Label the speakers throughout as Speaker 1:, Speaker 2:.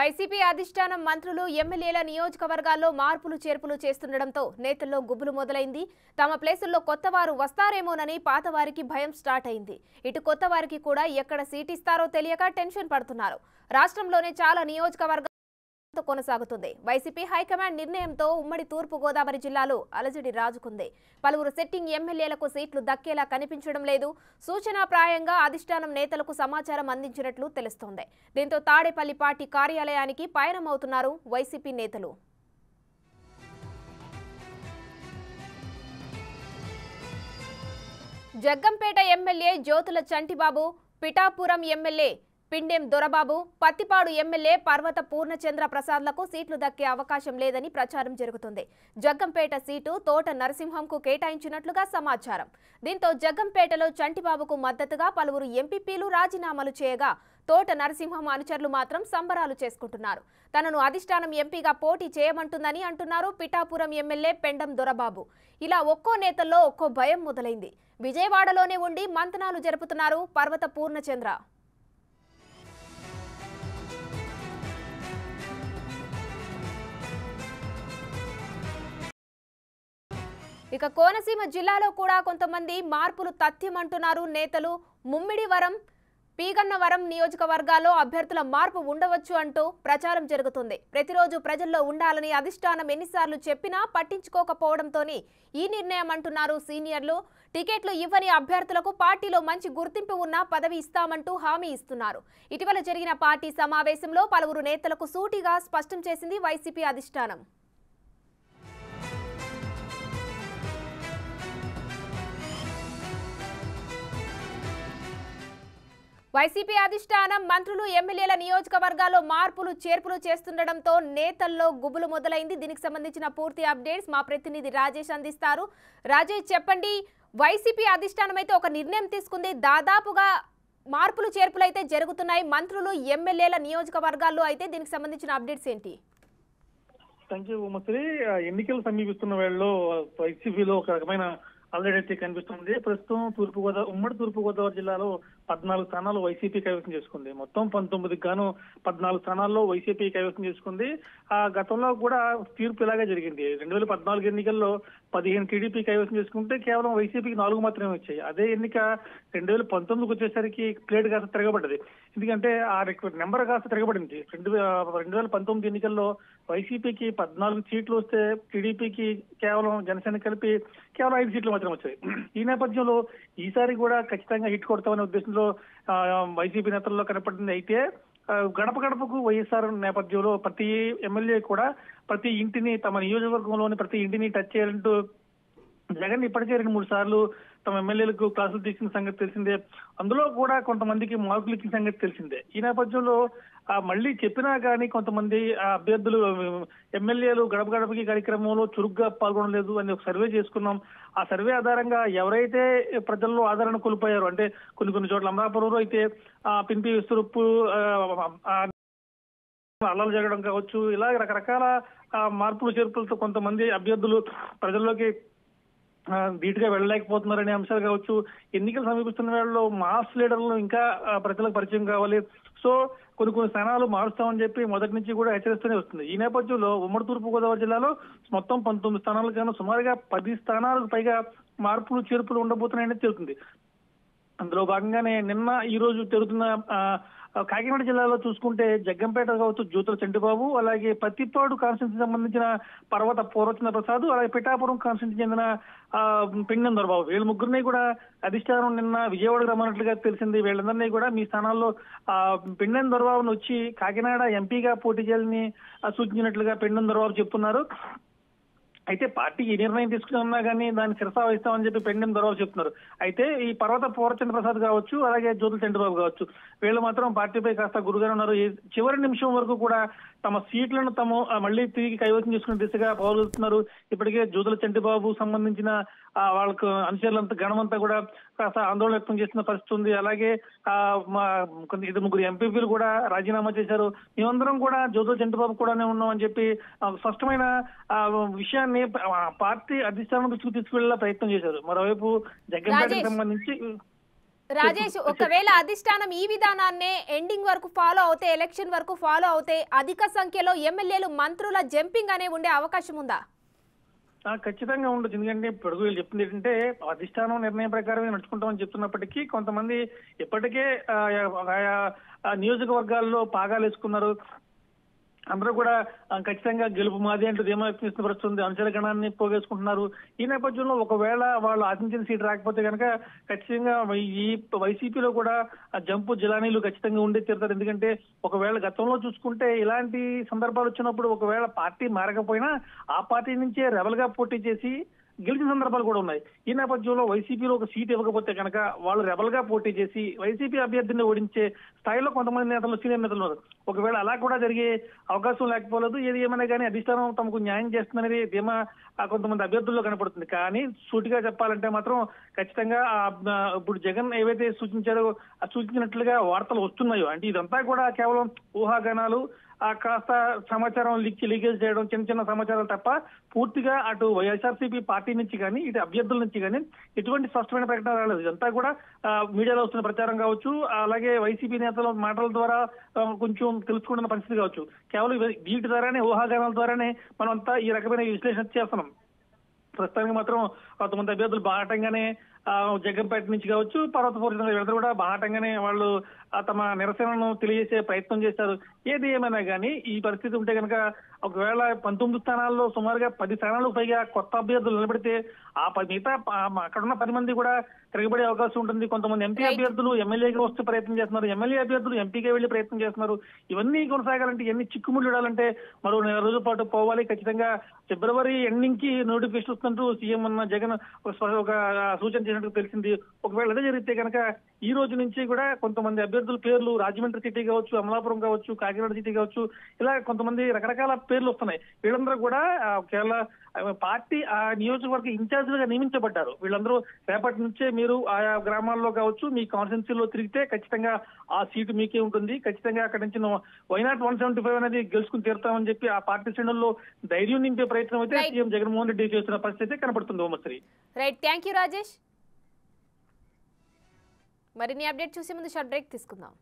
Speaker 1: YCP అధిష్టానం మంత్రులు ఎమ్మెల్యేల నియోజకవర్గాల్లో మార్పులు చేర్పులు చేస్తుండటంతో నేతల్లో గుబులు మొదలైంది. తమ ప్లేసుల్లో కొత్తవారు వస్తారేమోనని పాతవారికి భయం స్టార్ట్ అయింది. ఇటు కొత్తవారికి కూడా ఎక్కడ సీట్ ఇస్తారో తెలియక టెన్షన్ పడుతున్నారు. రాష్ట్రంలోనే చాలా నియోజకవర్గాలు కొనసాగుతుంది. వైసీపీ హైకమాండ్ నిర్ణయంతో ఉమ్మడి తూర్పు గోదావరి జిల్లాలో అలజడి రాజుకుంది. పలువురు సిట్టింగ్ ఎమ్మెల్యేలకు సీట్లు దక్కేలా కనిపించడం లేదు. సూచనాప్రాయంగా అధిష్టానం నేతలకు సమాచారం అందించినట్లు తెలుస్తోంది. దీంతో తాడేపల్లి పార్టీ కార్యాలయానికి పయనమవుతున్నారు వైసీపీ నేతలు. Jaggampeta MLA Jyothula Chantibabu, Pithapuram MLA Pindem Dorababu, Prathipadu MLA Parvatha Purnachandra ప్రసాద్లకు సీట్లు దక్కే అవకాశం లేదని ప్రచారం జరుగుతుంది. జగ్గంపేట సీటు తోట నరసింహంకు కేటాయించినట్లుగా సమాచారం. దీంతో జగ్గంపేటలో చంటిబాబుకు మద్దతుగా పలువురు ఎంపీపీలు రాజీనామాలు చేయగా తోట నరసింహం అనుచరులు మాత్రం సంబరాలు చేసుకుంటున్నారు. తనను అధిష్టానం ఎంపీగా పోటీ చేయమంటుందని అంటున్నారు పిఠాపురం ఎమ్మెల్యే పెండం దొరబాబు. ఇలా ఒక్కో నేతల్లో ఒక్కో భయం మొదలైంది. విజయవాడలోనే ఉండి మంతనాలు జరుపుతున్నారు పర్వత పూర్ణచంద్ర. ఇక కోనసీమ జిల్లాలో కూడా కొంతమంది మార్పులు తథ్యమంటున్నారు నేతలు. ముమ్మిడివరం, పీగన్నవరం నియోజకవర్గాల్లో అభ్యర్థుల మార్పు ఉండవచ్చు అంటూ ప్రచారం జరుగుతుంది. ప్రతిరోజు ప్రజల్లో ఉండాలని అధిష్టానం ఎన్నిసార్లు చెప్పినా పట్టించుకోకపోవడంతోనే ఈ నిర్ణయం అంటున్నారు సీనియర్లు. టికెట్లు ఇవ్వని అభ్యర్థులకు పార్టీలో మంచి గుర్తింపు ఉన్న పదవి ఇస్తామంటూ హామీ ఇస్తున్నారు. ఇటీవల జరిగిన పార్టీ సమావేశంలో పలువురు నేతలకు సూటిగా స్పష్టం చేసింది వైసీపీ అధిష్టానం. వైసీపీ అధిష్టానం మంత్రులు ఎమ్మెల్యేల నియోజకవర్గాల్లో మార్పులు చేర్పులు చేస్తుండటంతో నేతల్లో గుబులు మొదలైంది. దీనికి సంబంధించిన పూర్తి అప్డేట్స్ మా ప్రతినిధి రాజేష్ అందిస్తారు. రాజేష్, చెప్పండి, వైసీపీ అధిష్టానం అయితే ఒక నిర్ణయం తీసుకుంది. దాదాపుగా మార్పులు చేర్పులు అయితే జరుగుతున్నాయి మంత్రులు ఎమ్మెల్యేల నియోజకవర్గాల్లో. అయితే దీనికి సంబంధించిన అప్డేట్స్ ఏంటి?
Speaker 2: Thank you Umashree. ఎన్నికలు సమీపిస్తున్న వేళలో వైసీపీలో ఒక రకమైన అలజడి అయితే కనిపిస్తుంది. ప్రస్తుతం ఉమ్మడి తూర్పు గోదావరి జిల్లాలో 14 స్థానాలు వైసీపీ కైవసం చేసుకుంది. మొత్తం 19కి గాను 14 స్థానాల్లో వైసీపీ కైవసం చేసుకుంది. గతంలో కూడా తీర్పు ఇలాగే జరిగింది. 2014 ఎన్నికల్లో 15 టీడీపీ కైవసం చేసుకుంటే కేవలం వైసీపీకి 4 మాత్రమే వచ్చాయి. అదే ఎన్నిక 2019కి వచ్చేసరికి ప్లేట్ కాస్త తిరగబడ్డది. ఎందుకంటే ఆ నెంబర్ కాస్త తిరగబడింది. 2019 ఎన్నికల్లో వైసీపీకి 14 సీట్లు వస్తే టీడీపీకి కేవలం జనసేన కలిపి కేవలం 5 సీట్లు మాత్రం వచ్చాయి. ఈ నేపథ్యంలో ఈసారి కూడా ఖచ్చితంగా హిట్ కొడతామనే ఉద్దేశంలో వైసీపీ నేతల్లో కనపడింది. అయితే గడప గడపకు వైఎస్ఆర్ నేపథ్యంలో ప్రతి ఎమ్మెల్యే కూడా ప్రతి ఇంటిని, తమ నియోజకవర్గంలోని ప్రతి ఇంటిని టచ్ చేయాలంటూ జగన్ ఇప్పటికే 2-3 సార్లు తమ ఎమ్మెల్యేలకు క్లాసులు తీసిన సంగతి తెలిసిందే. అందులో కూడా కొంతమందికి మార్కులు ఇచ్చిన సంగతి తెలిసిందే. ఈ నేపథ్యంలో మళ్ళీ చెప్పినా కానీ కొంతమంది అభ్యర్థులు ఎమ్మెల్యేలు గడప గడపకి కార్యక్రమంలో చురుగ్గా పాల్గొనలేదు అని ఒక సర్వే చేసుకున్నాం. ఆ సర్వే ఆధారంగా ఎవరైతే ప్రజల్లో ఆదరణ కోల్పోయారో, అంటే కొన్ని చోట్ల అమలాపురంలో అయితే పింపి విస్తృప్పు అల్లలు జరగడం కావచ్చు, ఇలా రకరకాల మార్పులు చేర్పులతో కొంతమంది అభ్యర్థులు ప్రజల్లోకి ధీటుగా వెళ్ళలేకపోతున్నారనే అంశాలు కావచ్చు. ఎన్నికలు సమీపిస్తున్న వేళలో మాస్ లీడర్లు ఇంకా ప్రజలకు పరిచయం కావాలి. సో కొన్ని స్థానాలు మారుస్తామని చెప్పి మొదటి నుంచి కూడా హెచ్చరిస్తూనే వస్తుంది. ఈ నేపథ్యంలో ఉమ్మడి తూర్పు గోదావరి జిల్లాలో మొత్తం 19 స్థానాలకు గాను సుమారుగా 10 స్థానాలకు పైగా మార్పులు చేర్పులు ఉండబోతున్నాయని తెలుస్తుంది. అందులో భాగంగానే నిన్న ఈ రోజు జరుగుతున్న కాకినాడ జిల్లాలో చూసుకుంటే జగ్గంపేట కావచ్చు జ్యోతుల చంటిబాబు, అలాగే పత్తిపాడు కాన్స్టిట్యూన్సీకి సంబంధించిన పర్వత పూర్ణచంద్ర ప్రసాద్, అలాగే పిఠాపురం కాన్స్టిట్యూన్సీకి చెందిన పిండెం దొరబాబు, వీళ్ళ ముగ్గురిని కూడా అధిష్టానం నిన్న విజయవాడకు రమ్మన్నట్లుగా తెలిసింది. వీళ్ళందరినీ కూడా మీ స్థానాల్లో పిండెం దొరబాబును వచ్చి కాకినాడ ఎంపీగా పోటీ చేయాలని సూచించినట్లుగా పిండెం దొరబాబు చెప్తున్నారు. అయితే పార్టీ ఈ నిర్ణయం తీసుకున్నా కానీ దాన్ని శిరసా వహిస్తామని చెప్పి పెండెం దొరబాబు చెప్తున్నారు. అయితే ఈ పర్వత పూర్ణచంద్ర ప్రసాద్ కావచ్చు, అలాగే జ్యోతుల చంద్రబాబు కావచ్చు, వీళ్ళు మాత్రం పార్టీపై కాస్త గురుగానే ఉన్నారు. చివరి నిమిషం వరకు కూడా తమ సీట్లను మళ్ళీ తిరిగి కైవసం చేసుకునే దిశగా పౌరులుతున్నారు. ఇప్పటికే జ్యోతుల చంటిబాబు సంబంధించిన వాళ్ళకు అనుచరులంతా గణమంతా కూడా కాస్త ఆందోళన వ్యక్తం చేస్తున్న పరిస్థితి ఉంది. అలాగే ముగ్గురు ఎంపీపీలు కూడా రాజీనామా చేశారు. మేమందరం కూడా జ్యోతుల చంటిబాబు కూడానే ఉన్నాం అని చెప్పి స్పష్టమైన విషయాన్ని పార్టీ అధిష్టానం దృష్టికి తీసుకువెళ్లే ప్రయత్నం చేశారు. మరోవైపు జగన్పేటకు సంబంధించి
Speaker 1: రాజేష్, ఒకవేళ అధిష్టానం ఈ విధానాన్నే ఎండింగ్ వరకు ఫాలో అవుతే, ఎలక్షన్ వరకు ఫాలో అవుతే అధిక సంఖ్యలో ఎమ్మెల్యేలు మంత్రుల జంపింగ్ అనే ఉండే అవకాశం ఉందా?
Speaker 2: ఖచ్చితంగా ఉండదు. ఎందుకంటే ఇప్పుడు వీళ్ళు చెప్పింది ఏంటంటే అధిష్టానం నిర్ణయం ప్రకారమే నడుచుకుంటామని చెప్తున్నప్పటికీ కొంతమంది ఇప్పటికే నియోజకవర్గాల్లో పాగాలు వేసుకున్నారు. అందరూ కూడా ఖచ్చితంగా గెలుపు మాది అంటూ ధీమా వ్యక్తం పరుస్తుంది. అనుచర గణాన్ని పోగేసుకుంటున్నారు. ఈ నేపథ్యంలో ఒకవేళ వాళ్ళు ఆశించిన సీట్ రాకపోతే కనుక ఖచ్చితంగా ఈ వైసీపీలో కూడా జంపు జిలానీలు ఖచ్చితంగా ఉండి తీరుతారు. ఎందుకంటే ఒకవేళ గతంలో చూసుకుంటే ఇలాంటి సందర్భాలు వచ్చినప్పుడు ఒకవేళ పార్టీ మారకపోయినా ఆ పార్టీ నుంచే రెబల్ గా పోటీ చేసి గెలిచిన సందర్భాలు కూడా ఉన్నాయి. ఈ నేపథ్యంలో వైసీపీలో ఒక సీట్ ఇవ్వకపోతే కనుక వాళ్ళు రెబల్ గా పోటీ చేసి వైసీపీ అభ్యర్థిని ఓడించే స్థాయిలో కొంతమంది నేతలు, సీనియర్ నేతలు ఉన్నారు. ఒకవేళ అలా కూడా జరిగే అవకాశం లేకపోలేదు. ఏది ఏమైనా కానీ అధిష్టానం తమకు న్యాయం చేస్తుందనేది ధీమా కొంతమంది అభ్యర్థుల్లో కనపడుతుంది. కానీ సూటిగా చెప్పాలంటే మాత్రం ఖచ్చితంగా ఇప్పుడు జగన్ ఏవైతే సూచించారో సూచించినట్లుగా వార్తలు వస్తున్నాయో, అంటే ఇదంతా కూడా కేవలం ఊహాగానాలు, కాస్త సమాచారం లీకేజ్ చేయడం, చిన్న చిన్న సమాచారాలు తప్ప పూర్తిగా అటు వైఎస్ఆర్సీపీ పార్టీ నుంచి కానీ ఇటు అభ్యర్థుల నుంచి కానీ ఎటువంటి స్పష్టమైన ప్రకటన రాలేదు. ఇదంతా కూడా మీడియాలో వస్తున్న ప్రచారం కావచ్చు, అలాగే వైసీపీ నేతల మాటల ద్వారా కొంచెం తెలుసుకుంటున్న పరిస్థితి కావచ్చు. కేవలం వీటి ద్వారానే, ఊహాగానాల ద్వారానే మనం అంతా ఈ రకమైన విశ్లేషణ చేస్తున్నాం. ప్రస్తుతానికి మాత్రం కొంతమంది అభ్యర్థులు బాహటంగానే జగ్గంపేట నుంచి కావచ్చు, పర్వతపూర్ వీళ్ళందరూ కూడా బాహటంగానే వాళ్ళు తమ నిరసనను తెలియజేసే ప్రయత్నం చేశారు. ఏది ఏమైనా కానీ ఈ పరిస్థితి ఉంటే కనుక ఒకవేళ 19 స్థానాల్లో సుమారుగా 10 స్థానాలకు పైగా కొత్త అభ్యర్థులు నిలబడితే ఆ మిగతా అక్కడున్న 10 మంది కూడా తిరగబడే అవకాశం ఉంటుంది. కొంతమంది ఎంపీ అభ్యర్థులు ఎమ్మెల్యేగా వస్తే ప్రయత్నం చేస్తున్నారు, ఎమ్మెల్యే అభ్యర్థులు ఎంపీగా వెళ్లి ప్రయత్నం చేస్తున్నారు. ఇవన్నీ కొనసాగాలంటే, ఇవన్నీ చిక్కుముళ్ళు ఇడాలంటే మరో 4 రోజుల పాటు పోవాలి. ఖచ్చితంగా ఫిబ్రవరి ఎండింగ్ కి నోటిఫికేషన్ వస్తుంటూ సీఎం ఉన్న జగన్ ఒక సూచన చేసినట్టు తెలిసింది. ఒకవేళ అదే జరిగితే కనుక ఈ రోజు నుంచి కూడా కొంతమంది అభ్యర్థుల పేర్లు రాజమండ్రి సిటీ కావచ్చు, అమలాపురం కావచ్చు, కాకినాడ సిటీ కావచ్చు, ఇలా కొంతమంది రకరకాల పేర్లు వస్తున్నాయి. వీళ్ళందరూ కూడా కేరళ పార్టీ ఆ నియోజకవర్గ ఇన్ఛార్జీలుగా నియమించబడ్డారు. వీళ్ళందరూ రేపటి నుంచే మీరు ఆయా గ్రామాల్లో కావచ్చు, మీ కాన్స్టిట్యున్సీలో తిరిగితే ఖచ్చితంగా ఆ సీటు మీకే ఉంటుంది. ఖచ్చితంగా అక్కడి నుంచి వైనాట్ 175 అనేది గెలుచుకుని తీరుతామని చెప్పి ఆ పార్టీ శ్రేణుల్లో ధైర్యం నింపే ప్రయత్నం అయితే సీఎం జగన్మోహన్ రెడ్డి చేస్తున్న పరిస్థితి కనపడుతుంది. ఓమశ్రీ,
Speaker 1: రైట్, థ్యాంక్ యూ రాజేష్. మరిన్ని అప్డేట్ చూసే ముందు షార్ట్ బ్రేక్ తీసుకుందాం.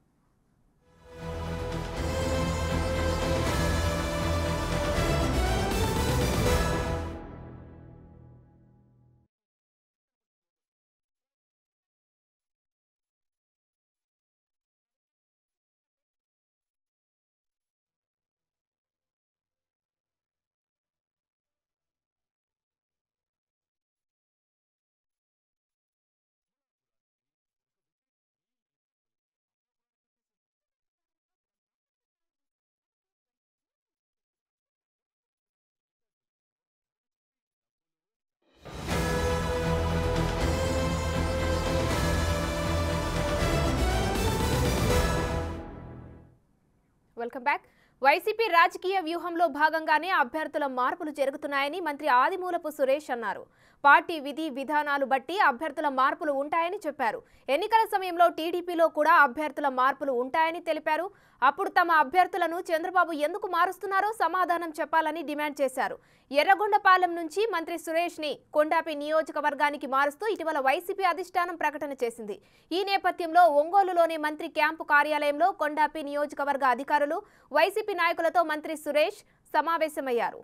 Speaker 1: Welcome back. వైసీపీ రాజకీయ వ్యూహంలో భాగంగానే అభ్యర్థుల మార్పులు జరుగుతున్నాయని మంత్రి ఆదిమూలపు సురేష్ అన్నారు. పార్టీ విధి విధానాలు బట్టి అభ్యర్థుల మార్పులు ఉంటాయని చెప్పారు. ఎన్నికల సమయంలో టీడీపీలో కూడా అభ్యర్థుల మార్పులు ఉంటాయని తెలిపారు. అప్పుడు తమ అభ్యర్థులను చంద్రబాబు ఎందుకు మారుస్తున్నారో సమాధానం చెప్పాలని డిమాండ్ చేశారు. ఎర్రగొండపాలెం నుంచి మంత్రి సురేష్ ని కొండాపి నియోజకవర్గానికి మారుస్తూ ఇటీవల వైసీపీ అధిష్టానం ప్రకటన చేసింది. ఈ నేపథ్యంలో ఒంగోలులోని మంత్రి క్యాంపు కార్యాలయంలో కొండాపి నియోజకవర్గ అధికారులు, వైసీపీ నాయకులతో మంత్రి సురేష్ సమావేశమయ్యారు.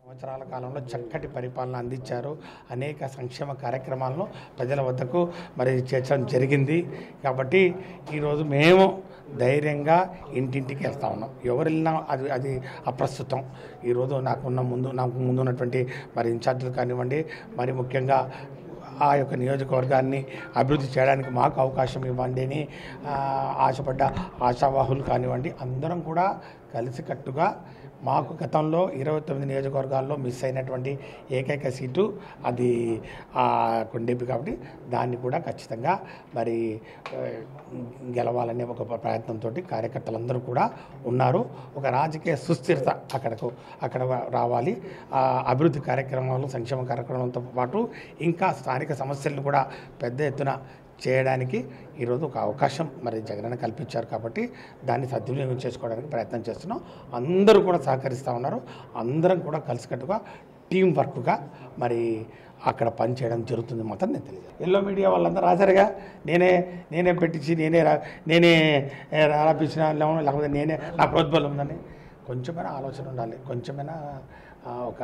Speaker 3: సంవత్సరాల కాలంలో చక్కటి పరిపాలన అందించారు. అనేక సంక్షేమ కార్యక్రమాలను ప్రజల వద్దకు చేర్చడం జరిగింది. కాబట్టి ఈరోజు మేము ధైర్యంగా ఇంటింటికి వెళ్తా ఉన్నాం. ఎవరు వెళ్ళినా అది అప్రస్తుతం. ఈరోజు నాకు ముందు ఉన్నటువంటి ఇన్ఛార్జీలు కానివ్వండి, మరి ముఖ్యంగా ఆ యొక్క నియోజకవర్గాన్ని అభివృద్ధి చేయడానికి మాకు అవకాశం ఇవ్వండి అని ఆశపడ్డ ఆశావాహులు కానివ్వండి, అందరం కూడా కలిసికట్టుగా మాకు గతంలో 29 నియోజకవర్గాల్లో మిస్ అయినటువంటి ఏకైక సీటు అది కొండేపి. కాబట్టి దాన్ని కూడా ఖచ్చితంగా గెలవాలనే ఒక ప్రయత్నంతో కార్యకర్తలందరూ కూడా ఉన్నారు. ఒక రాజకీయ సుస్థిరత అక్కడ రావాలి. అభివృద్ధి కార్యక్రమాలు, సంక్షేమ కార్యక్రమాలతో పాటు ఇంకా స్థానిక సమస్యలను కూడా పెద్ద ఎత్తున చేయడానికి ఈరోజు ఒక అవకాశం జగనన్న కల్పించారు. కాబట్టి దాన్ని సద్వినియోగం చేసుకోవడానికి ప్రయత్నం చేస్తున్నాం. అందరూ కూడా సహకరిస్తూ ఉన్నారు. అందరం కూడా కలిసికట్టుగా టీం వర్క్గా అక్కడ పని చేయడం జరుగుతుంది మాత్రం నేను తెలియదు. ఎల్లో మీడియా వాళ్ళందరూ రాశారుగా, నేనే పెట్టించి నేనే రాపించిన, లేకపోతే నేనే నా ప్రోద్బలం ఉందని. కొంచెమైనా ఆలోచన ఉండాలి, కొంచెమైనా ఒక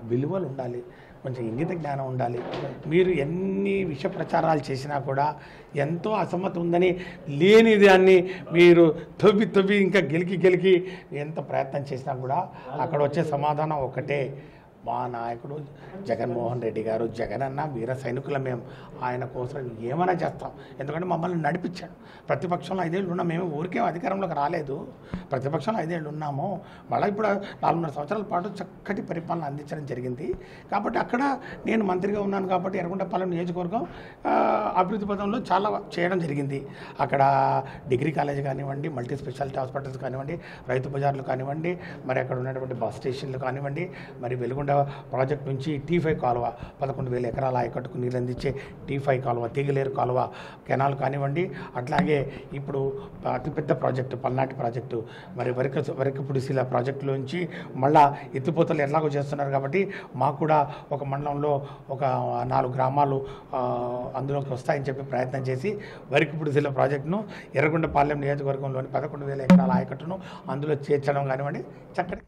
Speaker 3: విలువలు ఉండాలి, కొంచెం ఇంగిత జ్ఞానం ఉండాలి. మీరు ఎన్ని విష ప్రచారాలు చేసినా కూడా, ఎంతో అసమ్మతి ఉందని లేని దాన్ని మీరు తవ్వి ఇంకా గెలికి ఎంత ప్రయత్నం చేసినా కూడా అక్కడ వచ్చే సమాధానం ఒకటే, మా నాయకుడు జగన్మోహన్ రెడ్డి గారు, జగనన్న వీర సైనికుల మేము, ఆయన కోసం ఏమైనా చేస్తాం. ఎందుకంటే మమ్మల్ని నడిపించాడు. ప్రతిపక్షంలో 5 ఏళ్ళు ఉన్నాం, మేము ఊరికే అధికారంలోకి రాలేదు, ప్రతిపక్షంలో 5 ఏళ్ళు ఉన్నాము. మళ్ళీ ఇప్పుడు 4.5 సంవత్సరాల పాటు చక్కటి పరిపాలన అందించడం జరిగింది. కాబట్టి అక్కడ నేను మంత్రిగా ఉన్నాను కాబట్టి ఎర్రగొండపాలెం నియోజకవర్గం అభివృద్ధి పథంలో చాలా చేయడం జరిగింది. అక్కడ డిగ్రీ కాలేజ్ కానివ్వండి, మల్టీ స్పెషాలిటీ హాస్పిటల్స్ కానివ్వండి, రైతు బజార్లు కానివ్వండి, మరి అక్కడ ఉన్నటువంటి బస్ స్టేషన్లు కానివ్వండి, మరి వెలుగొండ ప్రాజెక్ట్ నుంచి T5 కాలువ 11,000 ఎకరాల ఆయకట్టుకు నీళ్ళు అందించే T5 కాలువ, తీగలేరు కాలువ కెనాల్ కానివ్వండి, అట్లాగే ఇప్పుడు అతిపెద్ద ప్రాజెక్టు పల్నాటి ప్రాజెక్టు, మరి వరకపుడిశీల ప్రాజెక్టులోంచి మళ్ళా ఎత్తిపోతలు ఎలాగో చేస్తున్నారు. కాబట్టి మాకు కూడా ఒక మండలంలో ఒక 4 గ్రామాలు అందులోకి వస్తాయని చెప్పి ప్రయత్నం చేసి వరకపుడిశీల ప్రాజెక్టును ఎర్రగొండపాలెం నియోజకవర్గంలోని 11,000 ఎకరాల ఆయకట్టును అందులో చేర్చడం కానివ్వండి, చక్కటి